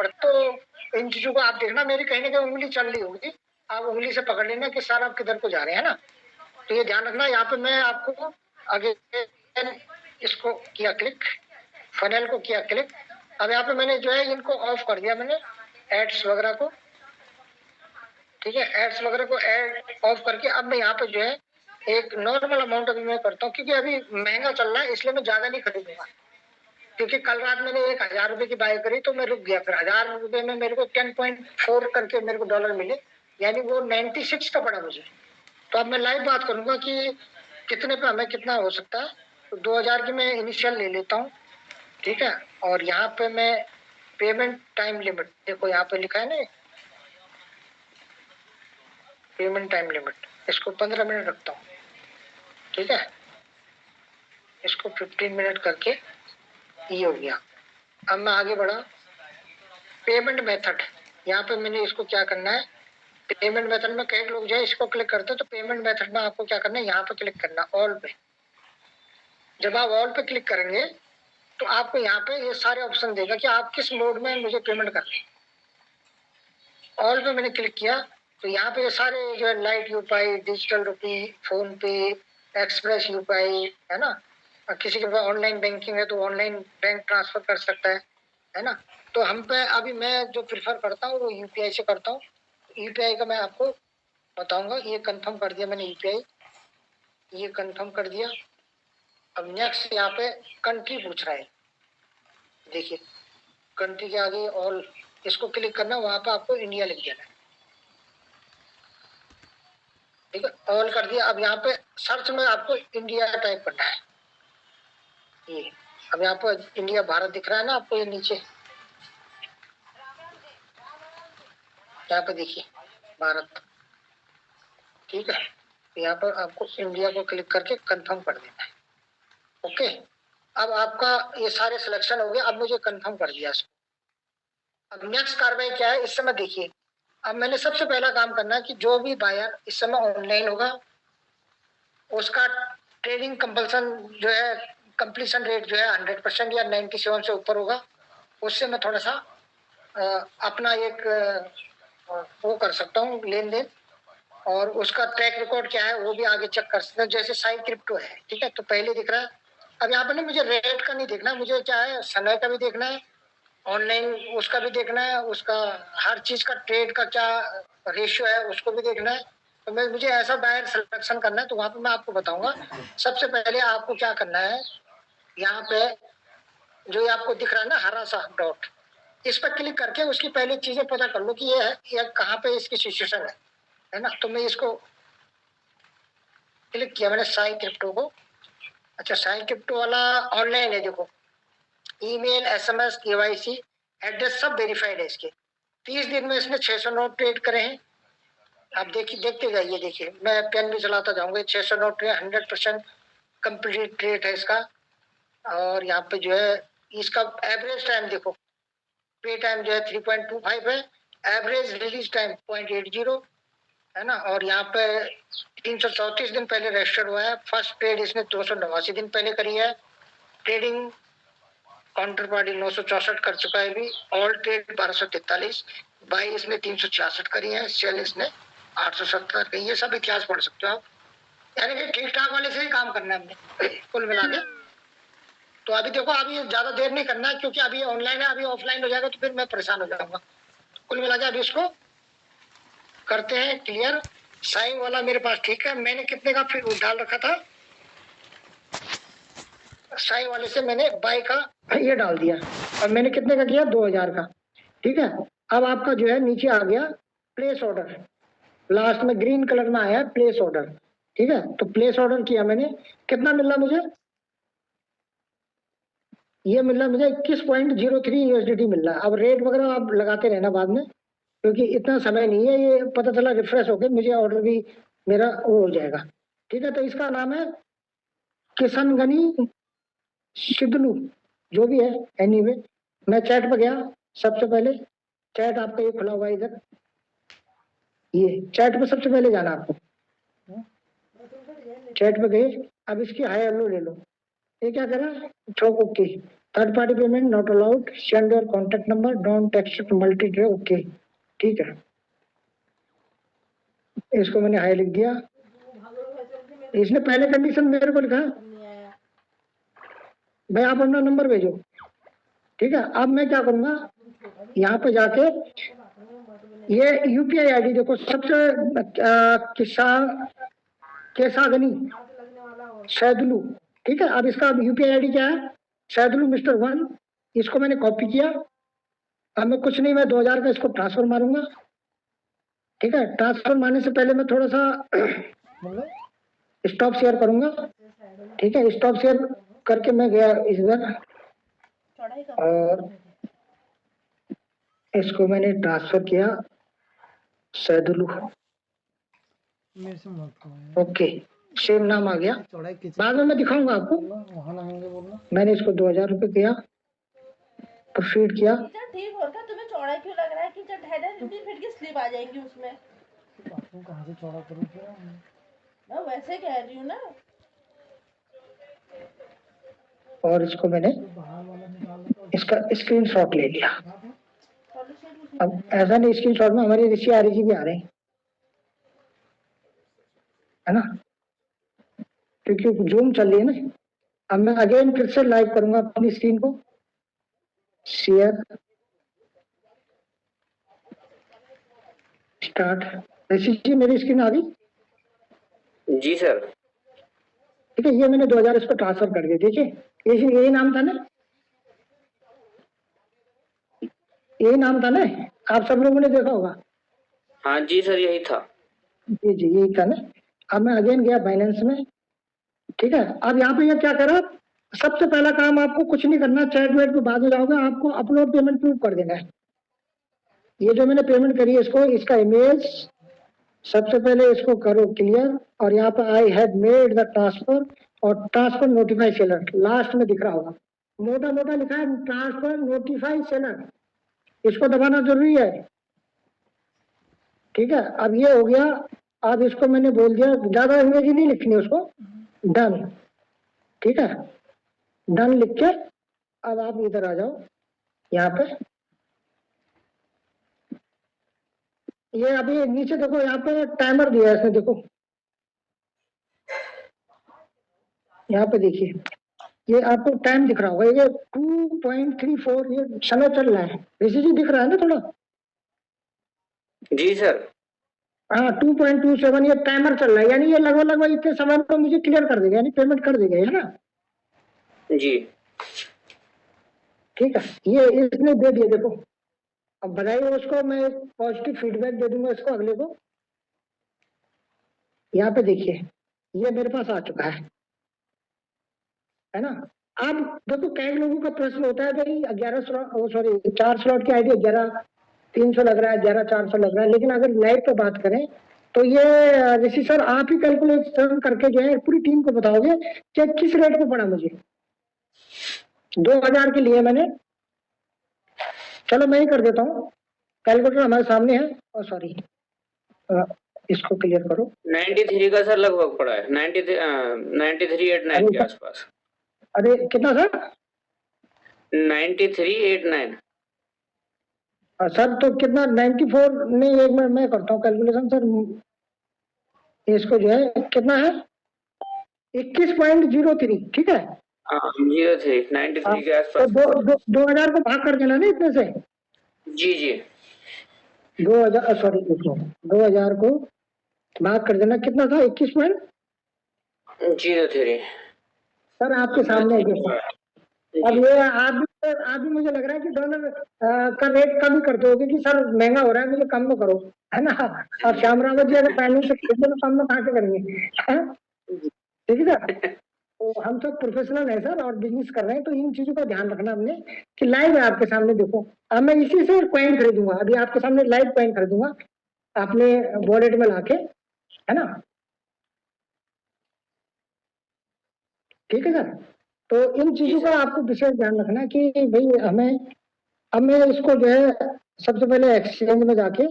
तो इन चीजों को आप देखना, मेरी कहीं ना कहीं उंगली चल रही होगी, आप उंगली से पकड़ लेना कि सर आप किधर को जा रहे हैं ना। तो ये ध्यान रखना। यहाँ पे मैं आपको आगे इसको किया क्लिक, फनेल को किया क्लिक। अब यहाँ पे मैंने जो है इनको ऑफ कर दिया मैंने, एड्स वगैरह को, ठीक है। एड्स वगैरह को ऑफ करके अब मैं यहाँ पे जो है एक नॉर्मल अमाउंट अभी मैं करता हूँ, क्योंकि अभी महंगा चल रहा है इसलिए मैं ज्यादा नहीं खरीदूंगा। क्योंकि कल रात मैंने 1000 रुपए की बाय करी तो मैं रुक गया, फिर 1000 रुपए में मेरे को 10.4 करके मेरे को डॉलर मिले, यानी वो 96 का पड़ा मुझे। तो अब मैं लाइव बात करूंगा कि कितने पे हमें कितना हो सकता है। तो 2000 की मैं इनिशियल ले लेता हूँ, ठीक है। और यहाँ पे मैं पेमेंट टाइम लिमिट, देखो यहाँ पे लिखा है ना पेमेंट टाइम लिमिट, इसको 15 मिनट रखता हूँ, ठीक है। इसको 15 मिनट करके ये हो गया। अब मैं आगे बढ़ा, पेमेंट मेथड, यहाँ पे मैंने इसको क्या करना है, पेमेंट मेथड में कई लोग जो है इसको क्लिक करते हैं, तो पेमेंट मेथड में आपको क्या करना है, यहाँ पे क्लिक करना ऑल पे। जब आप ऑल पे क्लिक करेंगे तो आपको यहाँ पे ये सारे ऑप्शन देगा कि आप किस मोड में मुझे पेमेंट करनी है। ऑल पे मैंने क्लिक किया तो यहाँ पे ये सारे जो है light UPI, digital rupee, phone पे, एक्सप्रेस यूपीआई, है ना। किसी के पास ऑनलाइन बैंकिंग है तो ऑनलाइन बैंक ट्रांसफर कर सकता है ना। तो हम पे अभी मैं जो प्रिफर करता हूँ वो यूपीआई से करता हूँ। यूपीआई का मैं आपको बताऊंगा। ये कंफर्म कर दिया मैंने यूपीआई, ये कंफर्म कर दिया। अब नेक्स्ट यहाँ पे कंट्री पूछ रहा है, देखिए कंट्री के आगे ऑल, इसको क्लिक करना, वहां पे आपको इंडिया लिख देना है, ठीक है। ऑल कर दिया। अब यहाँ पे सर्च में आपको इंडिया टाइप करना है, ये अब यहाँ पे इंडिया भारत दिख रहा है ना आपको, ये नीचे यहाँ पे देखिए भारत, ठीक है। यहाँ पर आपको इंडिया को क्लिक करके कंफर्म कर देना है, ओके। अब आपका ये सारे सिलेक्शन हो गए, अब मुझे कंफर्म कर दिया इसको। अब नेक्स्ट कार्रवाई क्या है इस समय देखिए। अब मैंने सबसे पहला काम करना है कि जो भी बायर इस समय ऑनलाइन होगा उसका ट्रेडिंग कंपल्सन जो है, कंप्लीशन रेट जो है 100% या 97 से ऊपर होगा। उससे मैं थोड़ा सा अपना एक वो कर सकता हूँ लेन देन, और उसका ट्रैक रिकॉर्ड क्या है वो भी आगे चेक कर सकते हैं। जैसे साई क्रिप्टो है, ठीक है, तो पहले दिख रहा है। अब यहाँ पर ना मुझे रेट का नहीं देखना, मुझे क्या है समय का भी देखना है, ऑनलाइन उसका भी देखना है, उसका हर चीज का ट्रेड का क्या रेशियो है उसको भी देखना है। तो मैं मुझे ऐसा बायर सिलेक्शन करना है, तो वहां पे मैं आपको बताऊंगा। सबसे पहले आपको क्या करना है, यहाँ पे जो ये आपको दिख रहा है ना हरा सा डॉट, इस पर क्लिक करके उसकी पहली चीजें पता कर लो कि ये है, ये कहाँ पे इसकी सिचुएशन है ना। तो मैं इसको क्लिक किया मैंने साई क्रिप्टो को। अच्छा साई क्रिप्टो वाला ऑनलाइन है, देखो ईमेल, एसएमएस, केवाईसी, एड्रेस सब वेरीफाइड है इसके। 30 दिन में इसने 600 नोट ट्रेड करे हैं। आप देखिए, देखते जाइए, देखिए मैं पेन भी चलाता जाऊंगा। 600 नोट ट्रेड 100% कंप्लीट ट्रेड है इसका। और यहाँ पे जो है इसका एवरेज टाइम देखो, पे टाइम जो है 3.25 है, एवरेज रिलीज टाइम 0.80 है ना। और यहाँ पे 334 दिन पहले रजिस्टर्ड हुआ है। फर्स्ट ट्रेड इसने 289 दिन पहले करी है। ट्रेडिंग काउंटर पार्टी 964 कर चुका है अभी। ऑल ट्रेड 1243, बाई इसने 366 करी है, सेल इसने 870 करी। ये सब इतिहास पढ़ सकते हो आप, यानी कि ठीक ठाक वाले से ही काम करना है हमने कुल मिला के। तो अभी देखो, अभी ज्यादा देर नहीं करना है क्योंकि अभी ऑनलाइन है, अभी ऑफलाइन हो जाएगा तो फिर मैं परेशान हो जाऊंगा। कुल मिला के अभी इसको करते हैं क्लियर। साइन वाला मेरे पास ठीक है। मैंने कितने का फिर डाल रखा था, साई वाले से मैंने बाई का ये डाल दिया, और मैंने कितने का किया 2000 का, ठीक है। अब आपका जो है नीचे आ गया प्लेस ऑर्डर, लास्ट में ग्रीन कलर में आया प्लेस ऑर्डर, ठीक है। तो प्लेस ऑर्डर किया मैंने, कितना मिल रहा मुझे, ये मिल रहा मुझे 21.03 यूएसडीटी मिल रहा है। अब रेट वगैरह आप लगाते रहना बाद में, क्योंकि इतना समय नहीं है, ये पता चला रिफ्रेश होकर मुझे ऑर्डर भी मेरा वो हो जाएगा, ठीक है। तो इसका नाम है किशनगनी शिदलू, जो भी है। एनीवे मैं चैट पर गया, सबसे पहले चैट आपका ये खुला हुआ है इधर, ये चैट पे सबसे पहले जाना आपको। चैट पे गए, अब इसकी हाई हेलो ले लो, ये क्या करा, ठोक okay. Third party payment not allowed, send your contact number, don't accept multi tray, okay ठीक है। इसको मैंने हाई लिख दिया। इसने पहले कंडीशन मेरे को लिखा भाई आप अपना नंबर भेजो, ठीक है। अब मैं क्या करूंगा, यहाँ पे जाके ये यूपीआई आईडी देखो, सबसे केसागनी सैदुलू, ठीक है। अब इसका यूपीआई आईडी क्या है, सैदुलू मिस्टर 1। इसको मैंने कॉपी किया। अब मैं कुछ नहीं, मैं 2000 का इसको ट्रांसफर मारूंगा, ठीक है। ट्रांसफर मारने से पहले मैं थोड़ा सा स्टॉप शेयर करूंगा, ठीक है। स्टॉप शेयर करके मैं गया इधर और इसको मैंने ट्रांसफर किया सैदुलू, ओके सेम नाम आ गया। बाद में मैं दिखाऊंगा आपको। मैंने इसको 2000 रुपये किया, प्रोसीड किया। ठीक होगा, तुम्हें चौड़ा क्यों लग रहा है कि जब 2.5 फीट की स्लिप आ जाएगी उसमें। बाथरूम कहाँ से चौड़ा करूं फिर मैं वैसे कह रही हूँ ना। और इसको मैंने इसका स्क्रीनशॉट ले लिया। अब ऐसा नहीं, स्क्रीनशॉट में हमारी ऋषि आर्य जी भी आ रहे हैं, है ना, क्योंकि जूम चल रही है ना। अब मैं अगेन फिर से लाइव करूंगा अपनी स्क्रीन को शेयर, स्टार्ट। ऋषि जी मेरी स्क्रीन आ गई? जी सर। ठीक है, ये मैंने 2000 इसको ट्रांसफर कर दिया। देखिए यही नाम था ना, यही नाम था ना, आप सब लोगों ने देखा होगा। हाँ जी सर, यही था। जी जी यही था ना। अब मैं अगेन गया बाइनेंस में, ठीक है। अब यहाँ पे ये क्या करा, सबसे पहला काम आपको कुछ नहीं करना, चैट वेट पे बाद में जाओगे, आपको अपलोड पेमेंट प्रूफ कर देना है। ये जो मैंने पेमेंट करी है इसको, इसका इमेज सबसे पहले इसको करो क्लियर, और यहाँ पे I have made the transfer और ट्रांसफर नोटिफाई सेलर लास्ट में दिख रहा होगा, मोटा मोटा लिखा है ट्रांसफर नोटिफाई सेलर, इसको दबाना जरूरी है, ठीक है। अब ये हो गया। अब इसको मैंने बोल दिया, ज्यादा अंग्रेजी नहीं लिखनी उसको, डन, ठीक है। डन लिख के अब आप इधर आ जाओ, यहाँ पे ये अभी नीचे देखो, यहाँ पे टाइमर दिया है इसने, देखो यहाँ पे देखिए, ये आपको टाइम दिख रहा होगा, ये 2.34 ये समय चल रहा है। ऋषि जी दिख रहा है ना थोड़ा? जी सर। हाँ 2.27 ये टाइमर चल रहा है, यानी ये लगभग लगभग इतने समय में तो मुझे क्लियर कर देगा, यानी पेमेंट कर देगा, है ना जी ठीक है। ये इसने दे दिया, देखो। अब बताइए उसको, मैं पॉजिटिव फीडबैक दे दूंगा इसको अगले को। यहाँ पे देखिए ये मेरे पास आ चुका है ना। अब देखो कई लोगों का प्रश्न होता है भाई 11 स्लॉट, सॉरी 4 स्लॉट की आईडी 11,300 लग रहा है, 11,400 लग रहा है, लेकिन अगर लाइव पे बात करें तो ये ऋषि सर आप ही कैलकुलेशन करके जो है पूरी टीम को बताओगे कि किस रेट पे पड़ा मुझे 2000 के लिए मैंने। चलो मैं ही कर देता हूँ, कैलकुलेटर हमारे सामने है। और सॉरी इसको क्लियर करो। 93 का सर लगभग पड़ा है, 9389 के आसपास। अरे कितना सर? 9389। सर तो कितना 94 नहीं, एक मिनट मैं करता हूँ कैलकुलेशन सर। इसको जो है कितना है 21.03, ठीक है। 03 93 के आसपास। तो 2000 को भाग कर देना ना इतने से। जी जी 2000 सॉरी 2000 को भाग कर देना, कितना था 21.03 सर आपके सामने है देखो। अब ये आप भी मुझे लग रहा है कि डॉलर का रेट कम कर दोगे कि सर महंगा हो रहा है मुझे कम में करो, है ना। अब श्याम रावत जी अगर बैलेंस से खरीदे तो कम में कहाँ से करेंगे, ठीक है सर। तो हम सब प्रोफेशनल है सर और बिजनेस कर रहे हैं, तो इन चीजों का ध्यान रखना हमने कि लाइव है आपके सामने देखो। अब मैं इसी से कॉइन खरीदूंगा, अभी आपके सामने लाइव कॉइन खरीदूंगा अपने वॉलेट में लाके, है ना, ठीक है सर। तो इन चीजों का आपको विशेष ध्यान रखना कि भाई हमें, अब मैं इसको जो है सबसे पहले एक्सचेंज में जाके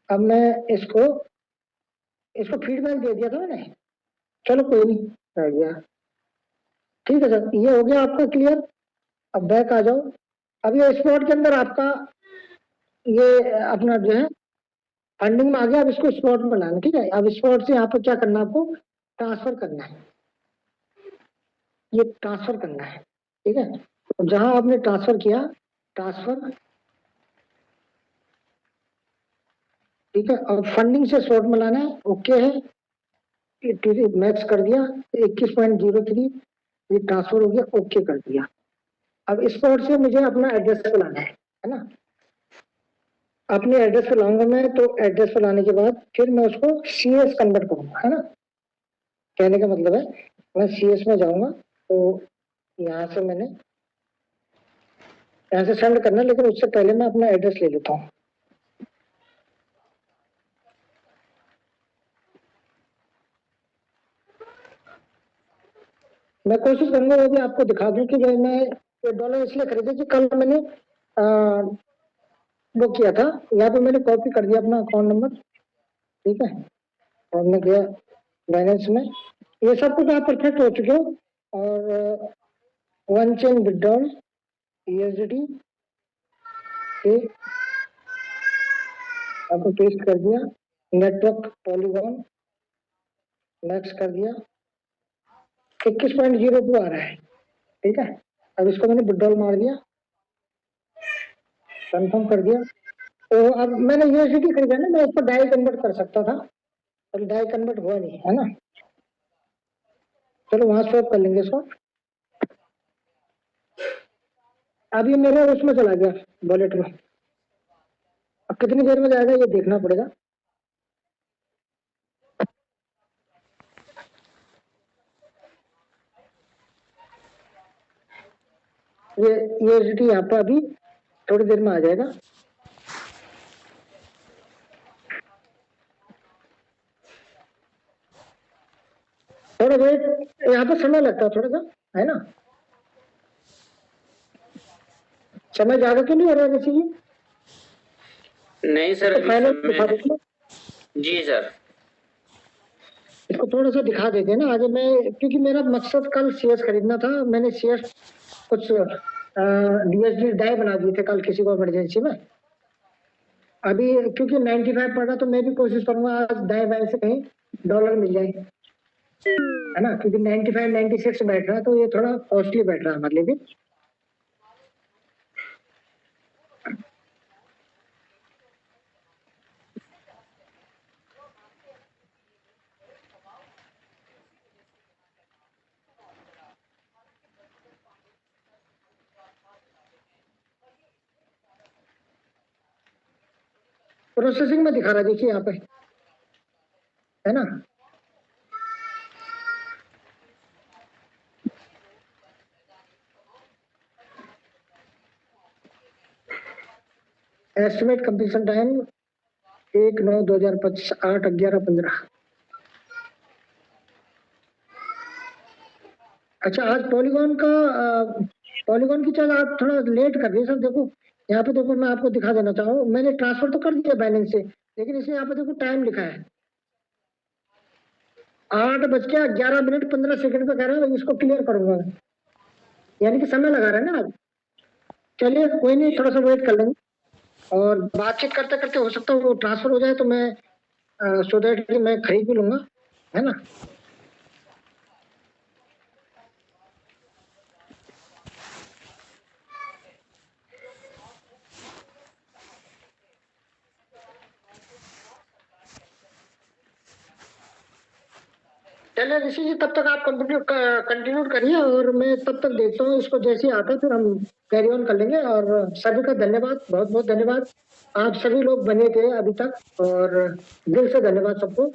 अब मैं इसको फीडबैक दे दिया था मैंने, चलो कोई नहीं रह गया, ठीक है सर, ये हो गया आपका क्लियर। अब बैक आ जाओ। अब ये स्पॉट के अंदर आपका ये अपना जो है फंडिंग में आ गया। अब इसको स्पॉट में लाना, ठीक है। अब स्पॉट से यहाँ पर क्या करना है, आपको ट्रांसफर करना है, ये ट्रांसफर करना है, ठीक है। तो जहां आपने ट्रांसफर किया, ट्रांसफर, ठीक है। और फंडिंग से स्पॉट में लाना है, ओके है, मैक्स कर दिया 21.03, ये ट्रांसफर हो गया, ओके कर दिया। अब स्पॉट से मुझे अपना एड्रेस पे लाना है ना। अपने एड्रेस पे लाऊंगा मैं, तो एड्रेस पे लाने के बाद फिर मैं उसको सीएस कन्वर्ट करूंगा, है ना। कहने का मतलब है मैं सीएस में जाऊंगा, तो यहाँ से मैंने यहाँ से सेंड करना, लेकिन उससे पहले मैं अपना एड्रेस ले लेता हूँ। मैं कोशिश करूंगा वो भी आपको दिखा दूं कि भाई मैं ये डॉलर इसलिए खरीदे कि कल मैंने वो किया था। यहाँ पे मैंने कॉपी कर दिया अपना अकाउंट नंबर, ठीक है। और मैं गया बैलेंस में, ये सब कुछ आप परफेक्ट हो चुके हो। और वन चेन विड्रॉल यूएसडी आपको पेस्ट कर दिया, नेटवर्क पॉलीगॉन मैक्स कर दिया, 21.02 आ रहा है, ठीक है। अब इसको मैंने विड्रॉल मार दिया, कंफर्म कर दिया। तो अब मैंने यूएसडी खरीदा ना, मैं इसको डाई कन्वर्ट कर सकता था, पर डाई कन्वर्ट हुआ नहीं, है ना। चलो वहां स्वैप कर लेंगे इसको। अब ये मेरे उसमें चला गया वॉलेट में। अब कितनी देर में जाएगा ये देखना पड़ेगा। ये यूएसडी यहाँ पर अभी थोड़ी देर में आ जाएगा। थोड़ा वेट, यहाँ पर समय लगता है थोड़ा सा, है ना। समय ज्यादा तो नहीं हो रहा है किसी की? नहीं सर, तो अभी फाइनल दिखा समय देते, जी सर। इसको थोड़ा सा दिखा देते हैं ना आगे। मैं क्योंकि मेरा मकसद कल शेयर्स खरीदना था, मैंने शेयर्स कुछ यूएसडी डाई बना दिए थे कल किसी को इमरजेंसी में। अभी क्योंकि 95 पड़ रहा, तो मैं भी कोशिश करूंगा आज दाएं बाएं से कहीं डॉलर मिल जाए, है ना। क्योंकि 95 96 बैठ रहा है, तो ये थोड़ा कॉस्टली बैठ रहा है हमारे लिए भी। प्रोसेसिंग में दिखा रहा है, देखिए यहाँ पे, है ना। Estimate completion time 1/9/2025, 8/11/15। अच्छा, आज पॉलीगॉन की चार्ज आप थोड़ा लेट कर दिए सर। देखो यहाँ पे, देखो मैं आपको दिखा देना चाहूँ, मैंने ट्रांसफर तो कर दिया बैलेंस से, लेकिन इसमें यहाँ पे देखो टाइम लिखा है 8:11:15 पे कह रहा है। इसको क्लियर करूंगा, यानी कि समय लगा रहा है ना आज। चलिए कोई नहीं, थोड़ा सा वेट कर लेंगे, और बातचीत करते करते हो सकता है वो ट्रांसफर हो जाए, तो मैं सो दैट मैं खरीद भी लूंगा, है ना। चलिए ऋषि जी, तब तक आप कंटिन्यू करिए, और मैं तब तक देखता हूँ इसको, जैसे ही आता है फिर हम कैरी ऑन कर लेंगे। और सभी का धन्यवाद, बहुत बहुत धन्यवाद। आप सभी लोग बने थे अभी तक, और दिल से धन्यवाद सबको।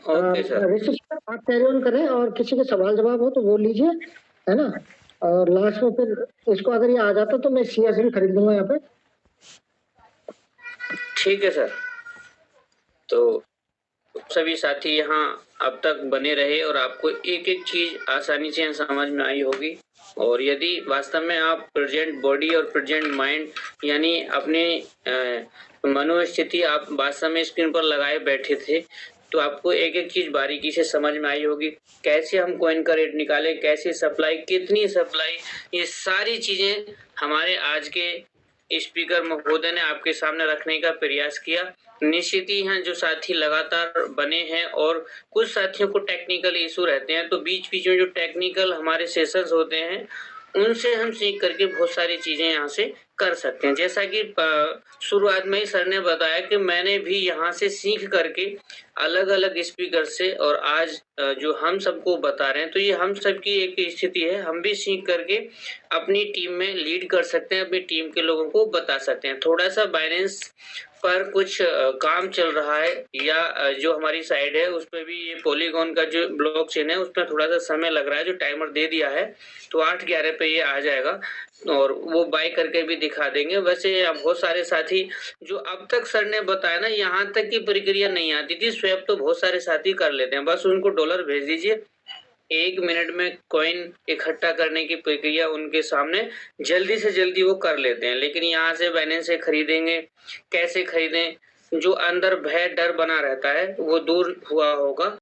Okay sir. ऋषि जी, आप कैरी ऑन करें, और किसी के सवाल जवाब हो तो वो लीजिए, है ना। और लास्ट में फिर इसको अगर ये आ जाता तो मैं सीएस भी खरीद लूंगा यहाँ पे। ठीक है सर। तो सभी साथी यहाँ अब तक बने रहे और आपको एक एक चीज आसानी से यहाँ समझ में आई होगी। और यदि वास्तव में आप प्रेजेंट बॉडी और प्रेजेंट माइंड यानी अपने मनोस्थिति आप वास्तव में स्क्रीन पर लगाए बैठे थे, तो आपको एक एक चीज बारीकी से समझ में आई होगी, कैसे हम कॉइन का रेट निकालें, कैसे सप्लाई, कितनी सप्लाई, ये सारी चीजें हमारे आज के स्पीकर महोदय ने आपके सामने रखने का प्रयास किया। निश्चित ही हैं जो साथी लगातार बने हैं, और कुछ साथियों को टेक्निकल इशू रहते हैं, तो बीच बीच में जो टेक्निकल हमारे सेशंस होते हैं उनसे हम सीख करके बहुत सारी चीजें यहाँ से कर सकते हैं। जैसा कि शुरुआत में ही सर ने बताया कि मैंने भी यहाँ से सीख करके अलग अलग स्पीकर से, और आज जो हम सबको बता रहे हैं, तो ये हम सबकी एक स्थिति है, हम भी सीख करके अपनी टीम में लीड कर सकते हैं, अपनी टीम के लोगों को बता सकते हैं। थोड़ा सा बाइनेंस पर कुछ काम चल रहा है, या जो हमारी साइड है उस पर भी ये पॉलीगॉन का जो ब्लॉकचेन है उसमें थोड़ा सा समय लग रहा है, जो टाइमर दे दिया है तो 8-11 पे ये आ जाएगा और वो बाय करके भी दिखा देंगे। वैसे बहुत सारे साथी जो अब तक सर ने बताया ना, यहाँ तक की प्रक्रिया नहीं आती थी, स्वैप तो बहुत सारे साथी कर लेते हैं, बस उनको डॉलर भेज दीजिए, 1 मिनट में कॉइन इकट्ठा करने की प्रक्रिया उनके सामने जल्दी से जल्दी वो कर लेते हैं। लेकिन यहाँ से बाइनेंस से खरीदेंगे, कैसे खरीदें, जो अंदर भय डर बना रहता है वो दूर हुआ होगा।